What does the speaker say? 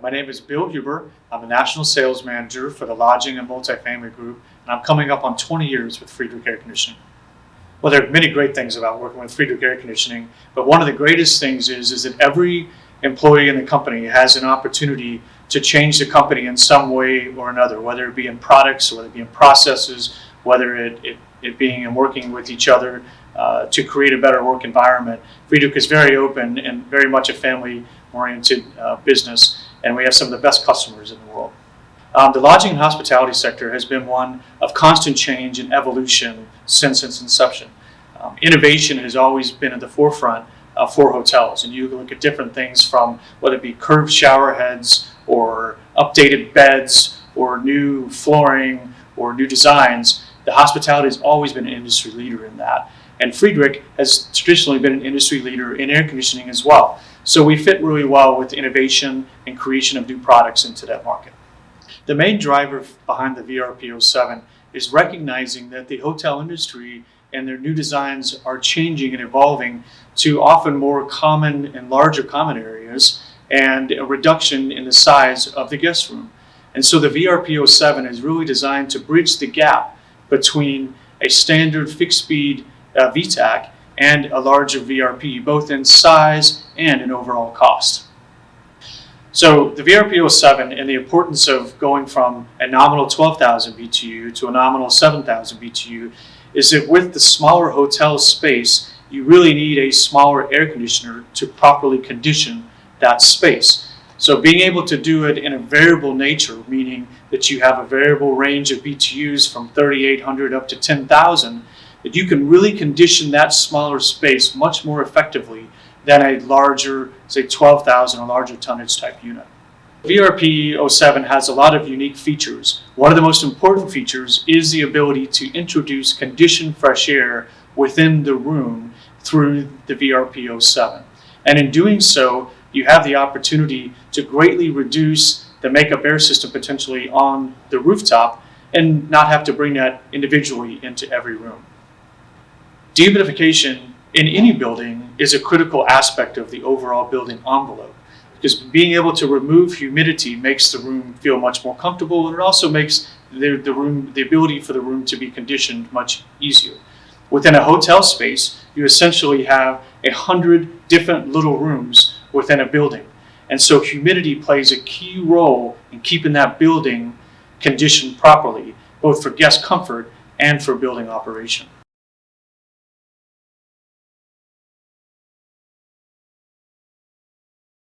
My name is Bill Huber. I'm a National Sales Manager for the Lodging and Multifamily Group, and I'm coming up on 20 years with Friedrich Air Conditioning. Well, there are many great things about working with Friedrich Air Conditioning, but one of the greatest things is that every employee in the company has an opportunity to change the company in some way or another, whether it be in products, whether it be in processes, whether it being in working with each other to create a better work environment. Friedrich is very open and very much a family-oriented business, and we have some of the best customers in the world. The lodging and hospitality sector has been one of constant change and evolution since its inception. Innovation has always been at the forefront for hotels, and you look at different things from whether it be curved shower heads or updated beds or new flooring or new designs. The hospitality has always been an industry leader in that, and Friedrich has traditionally been an industry leader in air conditioning as well. So we fit really well with innovation and creation of new products into that market. The main driver behind the VRP-07 is recognizing that the hotel industry and their new designs are changing and evolving to often more common and larger common areas and a reduction in the size of the guest room. And so the VRP-07 is really designed to bridge the gap between a standard fixed speed VTAC and a larger VRP, both in size and in overall cost. So the VRP-07 and the importance of going from a nominal 12,000 BTU to a nominal 7,000 BTU is that with the smaller hotel space, you really need a smaller air conditioner to properly condition that space. So being able to do it in a variable nature, meaning that you have a variable range of BTUs from 3,800 up to 10,000, that you can really condition that smaller space much more effectively than a larger, say 12,000 or larger tonnage type unit. VRP-07 has a lot of unique features. One of the most important features is the ability to introduce conditioned fresh air within the room through the VRP-07. And in doing so, you have the opportunity to greatly reduce the makeup air system potentially on the rooftop and not have to bring that individually into every room. Dehumidification in any building is a critical aspect of the overall building envelope, because being able to remove humidity makes the room feel much more comfortable, and it also makes the ability for the room to be conditioned much easier. Within a hotel space, you essentially have 100 different little rooms within a building, and so humidity plays a key role in keeping that building conditioned properly, both for guest comfort and for building operation.